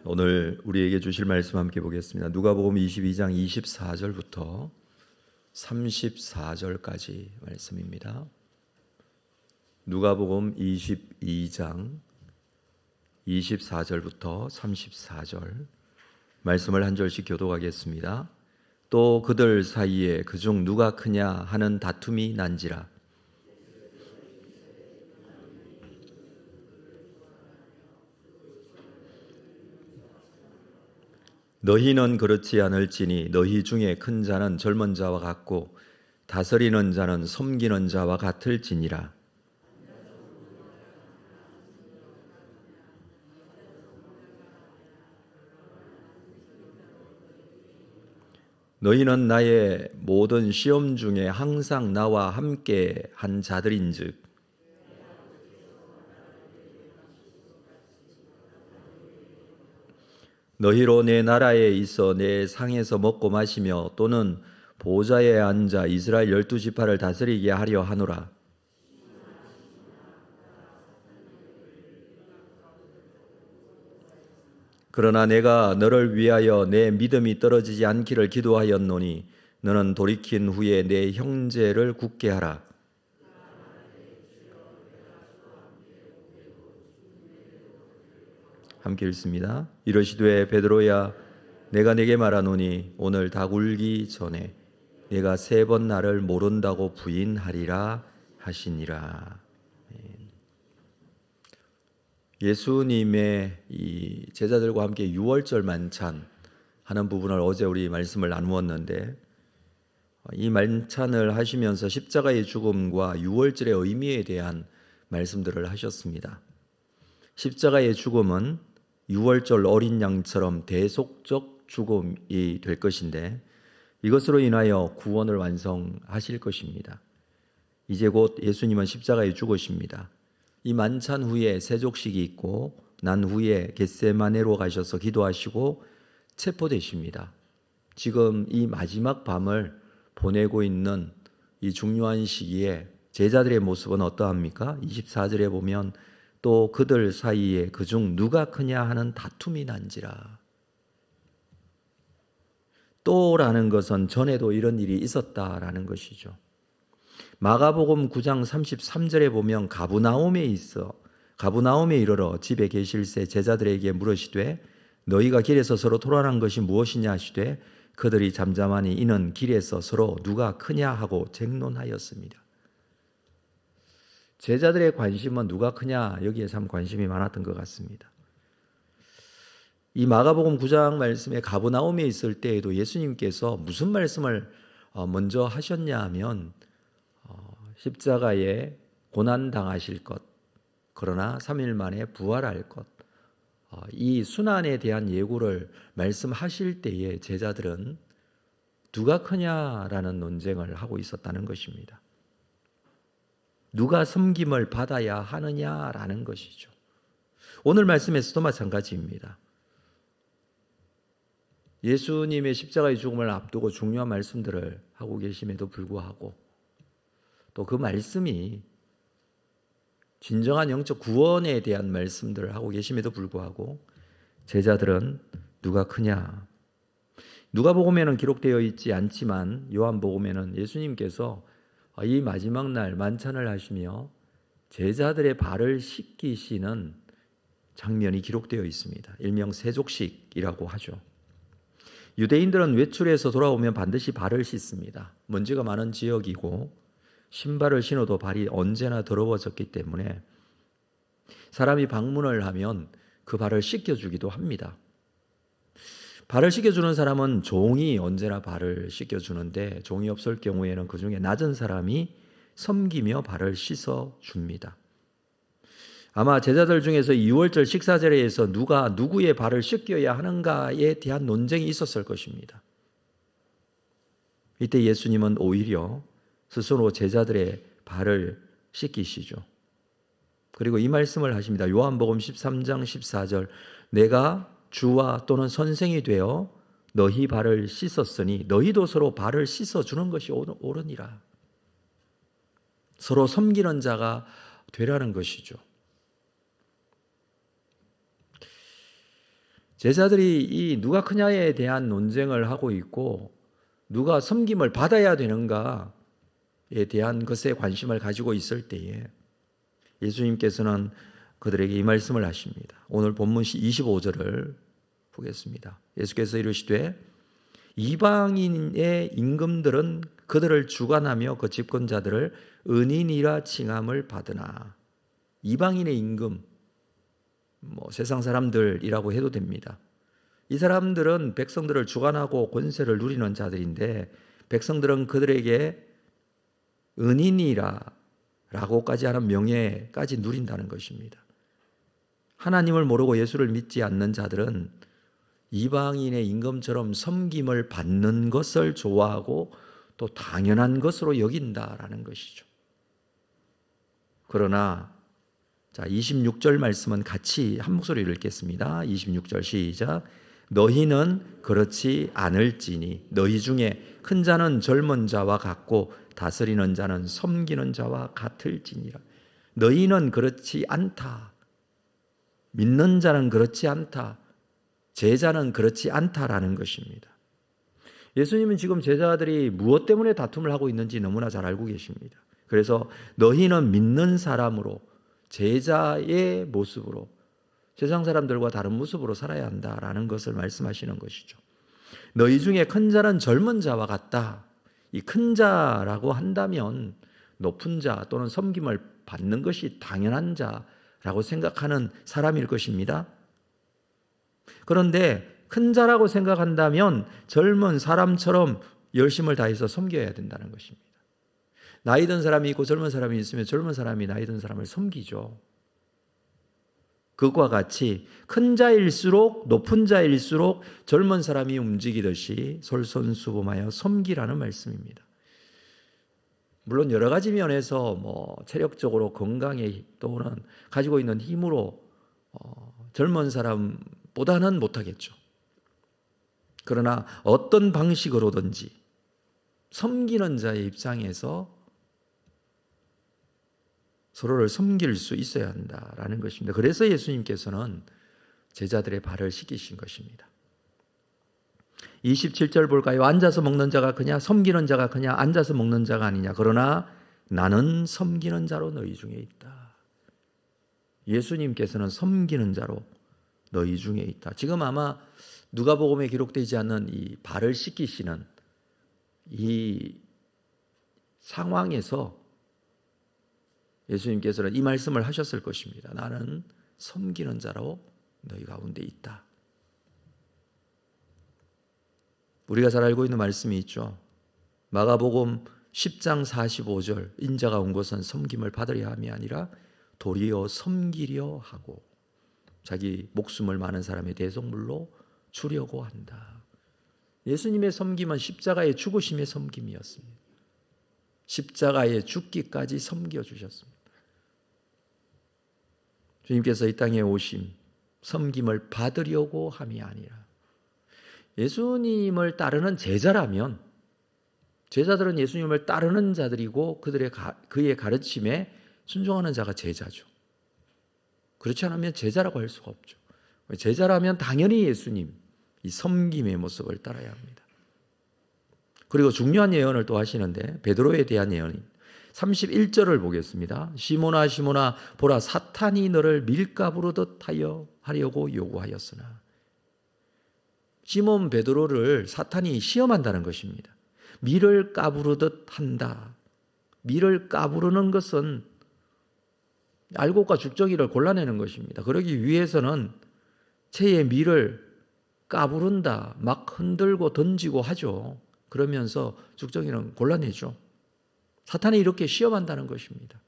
오늘 우리에게 주실 말씀 함께 보겠습니다. 누가복음 22장 24절부터 34절까지 말씀입니다. 누가복음 22장 24절부터 34절 말씀을 한 절씩 교독하겠습니다. 또 그들 사이에 그중 누가 크냐 하는 다툼이 난지라. 너희는 그렇지 않을지니 너희 중에 큰 자는 젊은 자와 같고 다스리는 자는 섬기는 자와 같을지니라. 너희는 나의 모든 시험 중에 항상 나와 함께 한 자들인즉 너희로 내 나라에 있어 내 상에서 먹고 마시며 또는 보좌에 앉아 이스라엘 12지파를 다스리게 하려 하노라. 그러나 내가 너를 위하여 내 믿음이 떨어지지 않기를 기도하였노니 너는 돌이킨 후에 내 형제를 굳게 하라. 함께 읽습니다. 이르시되 베드로야 내가 네게 말하노니 오늘 닭 울기 전에 내가 3번 나를 모른다고 부인하리라 하시니라. 예수님의 이 제자들과 함께 유월절 만찬 하는 부분을 어제 우리 말씀을 나누었는데, 이 만찬을 하시면서 십자가의 죽음과 유월절의 의미에 대한 말씀들을 하셨습니다. 십자가의 죽음은 유월절 어린 양처럼 대속적 죽음이 될 것인데 이것으로 인하여 구원을 완성하실 것입니다. 이제 곧 예수님은 십자가에 죽으십니다. 이 만찬 후에 세족식이 있고 난 후에 겟세마네로 가셔서 기도하시고 체포되십니다. 지금 이 마지막 밤을 보내고 있는 이 중요한 시기에 제자들의 모습은 어떠합니까? 24절에 보면 또 그들 사이에 그중 누가 크냐 하는 다툼이 난지라. 또라는 것은 전에도 이런 일이 있었다라는 것이죠. 마가복음 9장 33절에 보면 가브나움에 이르러 집에 계실새 제자들에게 물으시되 너희가 길에서 서로 토론한 것이 무엇이냐 하시되 그들이 잠잠하니 이는 길에서 서로 누가 크냐 하고 쟁론하였습니다. 제자들의 관심은 누가 크냐 여기에 참 관심이 많았던 것 같습니다. 이 마가복음 9장 말씀에 가브나움에 있을 때에도 예수님께서 무슨 말씀을 먼저 하셨냐 하면 십자가에 고난당하실 것, 그러나 3일 만에 부활할 것, 이 순환에 대한 예고를 말씀하실 때에 제자들은 누가 크냐라는 논쟁을 하고 있었다는 것입니다. 누가 섬김을 받아야 하느냐라는 것이죠. 오늘 말씀에서도 마찬가지입니다. 예수님의 십자가의 죽음을 앞두고 중요한 말씀들을 하고 계심에도 불구하고 또 그 말씀이 진정한 영적 구원에 대한 말씀들을 하고 계심에도 불구하고 제자들은 누가 크냐? 누가복음에는 기록되어 있지 않지만 요한복음에는 예수님께서 이 마지막 날 만찬을 하시며 제자들의 발을 씻기시는 장면이 기록되어 있습니다. 일명 세족식이라고 하죠. 유대인들은 외출해서 돌아오면 반드시 발을 씻습니다. 먼지가 많은 지역이고 신발을 신어도 발이 언제나 더러워졌기 때문에 사람이 방문을 하면 그 발을 씻겨주기도 합니다. 발을 씻겨주는 사람은 종이 언제나 발을 씻겨주는데 종이 없을 경우에는 그 중에 낮은 사람이 섬기며 발을 씻어줍니다. 아마 제자들 중에서 2월절 식사자리에서 누가 누구의 발을 씻겨야 하는가에 대한 논쟁이 있었을 것입니다. 이때 예수님은 오히려 스스로 제자들의 발을 씻기시죠. 그리고 이 말씀을 하십니다. 요한복음 13장 14절 내가 주와 또는 선생이 되어 너희 발을 씻었으니 너희도 서로 발을 씻어주는 것이 옳으니라. 서로 섬기는 자가 되라는 것이죠. 제자들이 이 누가 크냐에 대한 논쟁을 하고 있고 누가 섬김을 받아야 되는가에 대한 것에 관심을 가지고 있을 때에 예수님께서는 그들에게 이 말씀을 하십니다. 오늘 본문 25절을 보겠습니다. 예수께서 이르시되 이방인의 임금들은 그들을 주관하며 그 집권자들을 은인이라 칭함을 받으나. 이방인의 임금, 세상 사람들이라고 해도 됩니다. 이 사람들은 백성들을 주관하고 권세를 누리는 자들인데 백성들은 그들에게 은인이라 라고까지 하는 명예까지 누린다는 것입니다. 하나님을 모르고 예수를 믿지 않는 자들은 이방인의 임금처럼 섬김을 받는 것을 좋아하고 또 당연한 것으로 여긴다라는 것이죠. 그러나 26절 말씀은 같이 한 목소리로 읽겠습니다. 26절 시작. 너희는 그렇지 않을지니 너희 중에 큰 자는 젊은 자와 같고 다스리는 자는 섬기는 자와 같을지니라. 너희는 그렇지 않다. 믿는 자는 그렇지 않다. 제자는 그렇지 않다라는 것입니다. 예수님은 지금 제자들이 무엇 때문에 다툼을 하고 있는지 너무나 잘 알고 계십니다. 그래서 너희는 믿는 사람으로 제자의 모습으로 세상 사람들과 다른 모습으로 살아야 한다라는 것을 말씀하시는 것이죠. 너희 중에 큰 자는 젊은 자와 같다. 이 큰 자라고 한다면 높은 자 또는 섬김을 받는 것이 당연한 자라고 생각하는 사람일 것입니다. 그런데 큰 자라고 생각한다면 젊은 사람처럼 열심을 다해서 섬겨야 된다는 것입니다. 나이 든 사람이 있고 젊은 사람이 있으면 젊은 사람이 나이 든 사람을 섬기죠. 그것과 같이 큰 자일수록 높은 자일수록 젊은 사람이 움직이듯이 솔선수범하여 섬기라는 말씀입니다. 물론 여러 가지 면에서 체력적으로 건강에 또는 가지고 있는 힘으로 젊은 사람보다는 못하겠죠. 그러나 어떤 방식으로든지 섬기는 자의 입장에서 서로를 섬길 수 있어야 한다라는 것입니다. 그래서 예수님께서는 제자들의 발을 씻기신 것입니다. 27절 볼까요? 앉아서 먹는 자가 크냐 섬기는 자가 크냐 앉아서 먹는 자가 아니냐 그러나 나는 섬기는 자로 너희 중에 있다. 예수님께서는 섬기는 자로 너희 중에 있다. 지금 아마 누가복음에 기록되지 않는 이 발을 씻기시는 이 상황에서 예수님께서는 이 말씀을 하셨을 것입니다. 나는 섬기는 자로 너희 가운데 있다. 우리가 잘 알고 있는 말씀이 있죠. 마가복음 10장 45절 인자가 온 것은 섬김을 받으려 함이 아니라 도리어 섬기려 하고 자기 목숨을 많은 사람의 대속물로 주려고 한다. 예수님의 섬김은 십자가의 죽으심의 섬김이었습니다. 십자가의 죽기까지 섬겨주셨습니다. 주님께서 이 땅에 오심 섬김을 받으려고 함이 아니라 예수님을 따르는 제자라면 제자들은 예수님을 따르는 자들이고 그의 가르침에 순종하는 자가 제자죠. 그렇지 않으면 제자라고 할 수가 없죠. 제자라면 당연히 예수님 이 섬김의 모습을 따라야 합니다. 그리고 중요한 예언을 또 하시는데 베드로에 대한 예언이 31절을 보겠습니다. 시몬아 시몬아 보라 사탄이 너를 밀가부르듯 하려고 요구하였으나 시몬 베드로를 사탄이 시험한다는 것입니다. 밀을 까부르듯 한다. 밀을 까부르는 것은 알곡과 죽정이를 골라내는 것입니다. 그러기 위해서는 채의 밀을 까부른다. 막 흔들고 던지고 하죠. 그러면서 죽정이는 골라내죠. 사탄이 이렇게 시험한다는 것입니다.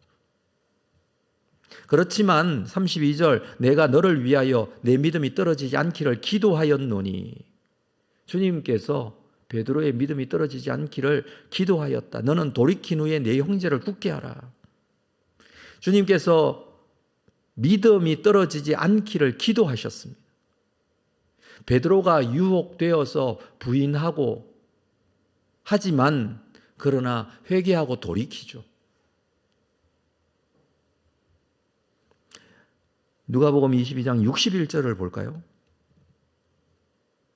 그렇지만 32절 내가 너를 위하여 내 믿음이 떨어지지 않기를 기도하였노니 주님께서 베드로의 믿음이 떨어지지 않기를 기도하였다. 너는 돌이킨 후에 내 형제를 굳게 하라. 주님께서 믿음이 떨어지지 않기를 기도하셨습니다. 베드로가 유혹되어서 부인하고 하지만 그러나 회개하고 돌이키죠. 누가복음 22장 61절을 볼까요?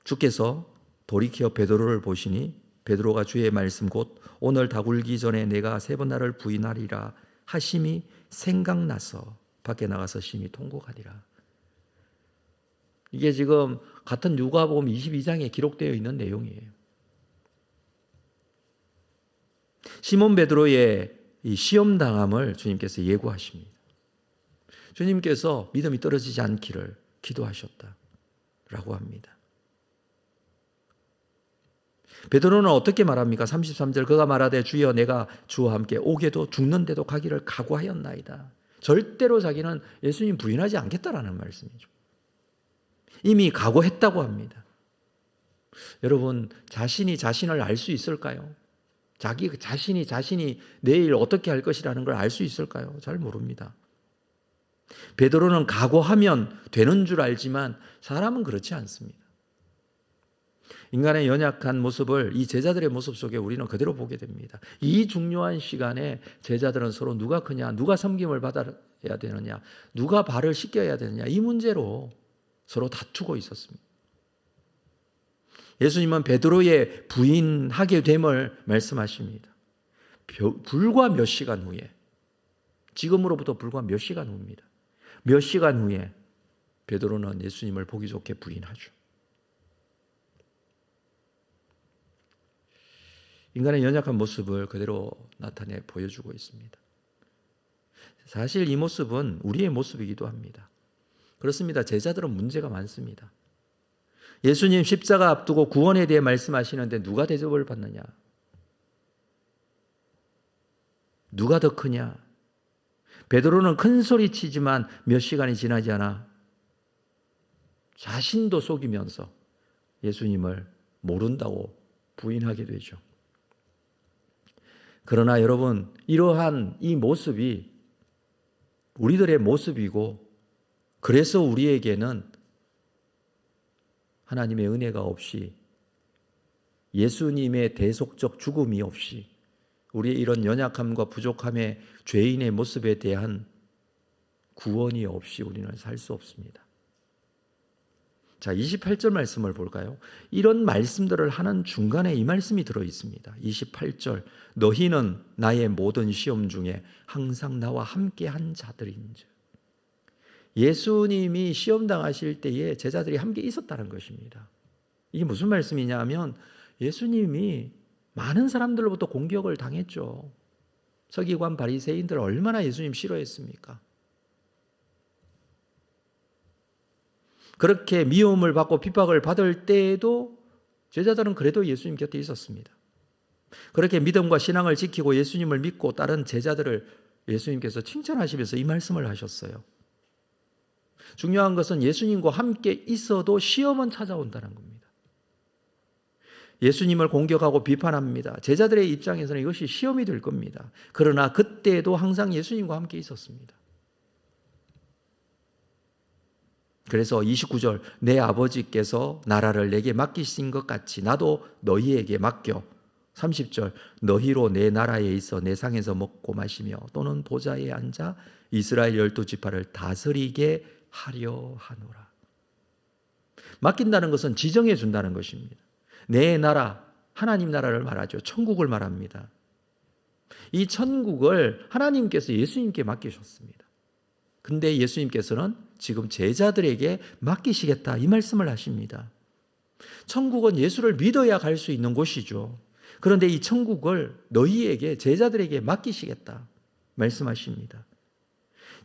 주께서 돌이켜 베드로를 보시니 베드로가 주의 말씀 곧 오늘 다 굴기 전에 내가 3번 나를 부인하리라 하심이 생각나서 밖에 나가서 심히 통곡하니라. 이게 지금 같은 누가복음 22장에 기록되어 있는 내용이에요. 시몬 베드로의 이 시험 당함을 주님께서 예고하십니다. 주님께서 믿음이 떨어지지 않기를 기도하셨다라고 합니다. 베드로는 어떻게 말합니까? 33절 그가 말하되 주여 내가 주와 함께 오게도 죽는데도 가기를 각오하였나이다. 절대로 자기는 예수님 부인하지 않겠다라는 말씀이죠. 이미 각오했다고 합니다. 여러분 자신이 자신을 알 수 있을까요? 자신이 내일 어떻게 할 것이라는 걸 알 수 있을까요? 잘 모릅니다. 베드로는 각오하면 되는 줄 알지만 사람은 그렇지 않습니다. 인간의 연약한 모습을 이 제자들의 모습 속에 우리는 그대로 보게 됩니다. 이 중요한 시간에 제자들은 서로 누가 크냐, 누가 섬김을 받아야 되느냐, 누가 발을 씻겨야 되느냐 이 문제로 서로 다투고 있었습니다. 예수님은 베드로의 부인하게 됨을 말씀하십니다. 불과 몇 시간 후에, 지금으로부터 불과 몇 시간 후입니다. 몇 시간 후에 베드로는 예수님을 보기 좋게 부인하죠. 인간의 연약한 모습을 그대로 나타내 보여주고 있습니다. 사실 이 모습은 우리의 모습이기도 합니다. 그렇습니다. 제자들은 문제가 많습니다. 예수님 십자가 앞두고 구원에 대해 말씀하시는데 누가 대접을 받느냐? 누가 더 크냐? 베드로는 큰 소리 치지만 몇 시간이 지나지 않아 자신도 속이면서 예수님을 모른다고 부인하게 되죠. 그러나 여러분, 이러한 이 모습이 우리들의 모습이고 그래서 우리에게는 하나님의 은혜가 없이 예수님의 대속적 죽음이 없이 우리의 이런 연약함과 부족함의 죄인의 모습에 대한 구원이 없이 우리는 살 수 없습니다. 자, 28절 말씀을 볼까요? 이런 말씀들을 하는 중간에 이 말씀이 들어 있습니다. 28절 너희는 나의 모든 시험 중에 항상 나와 함께한 자들인즉. 예수님이 시험 당하실 때에 제자들이 함께 있었다는 것입니다. 이게 무슨 말씀이냐 하면 예수님이 많은 사람들로부터 공격을 당했죠. 서기관 바리새인들 얼마나 예수님 싫어했습니까? 그렇게 미움을 받고 핍박을 받을 때에도 제자들은 그래도 예수님 곁에 있었습니다. 그렇게 믿음과 신앙을 지키고 예수님을 믿고 따른 제자들을 예수님께서 칭찬하시면서 이 말씀을 하셨어요. 중요한 것은 예수님과 함께 있어도 시험은 찾아온다는 겁니다. 예수님을 공격하고 비판합니다. 제자들의 입장에서는 이것이 시험이 될 겁니다. 그러나 그때도 항상 예수님과 함께 있었습니다. 그래서 29절 내 아버지께서 나라를 내게 맡기신 것 같이 나도 너희에게 맡겨. 30절 너희로 내 나라에 있어 내 상에서 먹고 마시며 또는 보좌에 앉아 이스라엘 12지파를 다스리게 하려 하노라. 맡긴다는 것은 지정해 준다는 것입니다. 내 나라, 하나님 나라를 말하죠. 천국을 말합니다. 이 천국을 하나님께서 예수님께 맡기셨습니다. 근데 예수님께서는 지금 제자들에게 맡기시겠다 이 말씀을 하십니다. 천국은 예수를 믿어야 갈 수 있는 곳이죠. 그런데 이 천국을 너희에게 제자들에게 맡기시겠다 말씀하십니다.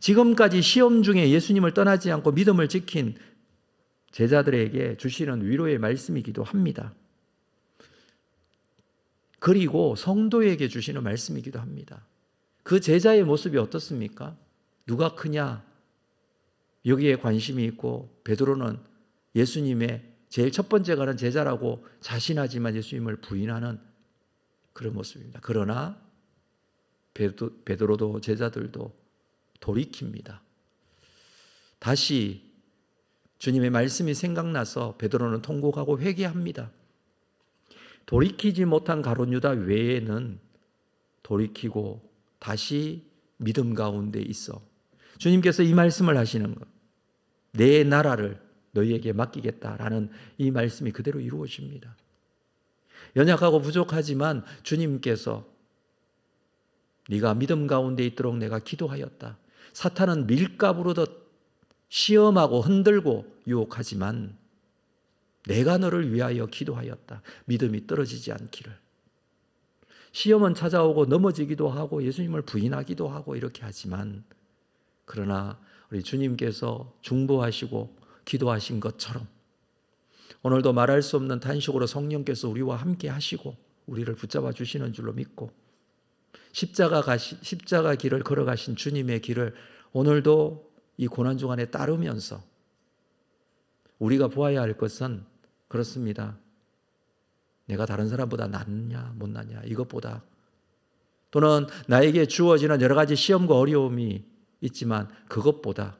지금까지 시험 중에 예수님을 떠나지 않고 믿음을 지킨 제자들에게 주시는 위로의 말씀이기도 합니다. 그리고 성도에게 주시는 말씀이기도 합니다. 그 제자의 모습이 어떻습니까? 누가 크냐? 여기에 관심이 있고 베드로는 예수님의 제일 첫 번째 가는 제자라고 자신하지만 예수님을 부인하는 그런 모습입니다. 그러나 베드로도 제자들도 돌이킵니다. 다시 주님의 말씀이 생각나서 베드로는 통곡하고 회개합니다. 돌이키지 못한 가룟 유다 외에는 돌이키고 다시 믿음 가운데 있어 주님께서 이 말씀을 하시는 것, 내 나라를 너희에게 맡기겠다라는 이 말씀이 그대로 이루어집니다. 연약하고 부족하지만 주님께서 네가 믿음 가운데 있도록 내가 기도하였다. 사탄은 밀가부로 시험하고 흔들고 유혹하지만 내가 너를 위하여 기도하였다. 믿음이 떨어지지 않기를. 시험은 찾아오고 넘어지기도 하고 예수님을 부인하기도 하고 이렇게 하지만 그러나 우리 주님께서 중보하시고 기도하신 것처럼 오늘도 말할 수 없는 탄식으로 성령께서 우리와 함께 하시고 우리를 붙잡아 주시는 줄로 믿고 십자가 길을 걸어가신 주님의 길을 오늘도 이 고난 중간에 따르면서 우리가 보아야 할 것은 그렇습니다. 내가 다른 사람보다 낫냐 못낫냐 이것보다 또는 나에게 주어지는 여러 가지 시험과 어려움이 있지만 그것보다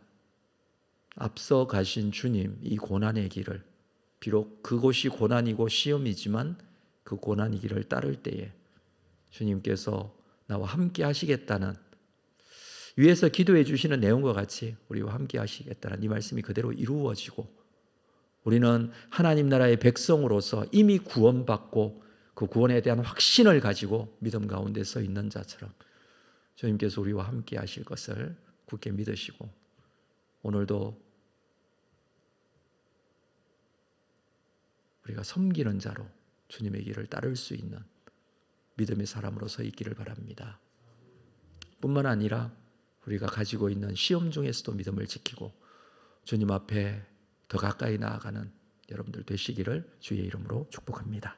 앞서 가신 주님 이 고난의 길을 비록 그곳이 고난이고 시험이지만 그 고난의 길을 따를 때에 주님께서 나와 함께 하시겠다는 위에서 기도해 주시는 내용과 같이 우리와 함께 하시겠다는 이 말씀이 그대로 이루어지고 우리는 하나님 나라의 백성으로서 이미 구원받고 그 구원에 대한 확신을 가지고 믿음 가운데 서 있는 자처럼 주님께서 우리와 함께 하실 것을 굳게 믿으시고 오늘도 우리가 섬기는 자로 주님의 길을 따를 수 있는 믿음의 사람으로 서 있기를 바랍니다. 뿐만 아니라 우리가 가지고 있는 시험 중에서도 믿음을 지키고 주님 앞에 더 가까이 나아가는 여러분들 되시기를 주의 이름으로 축복합니다.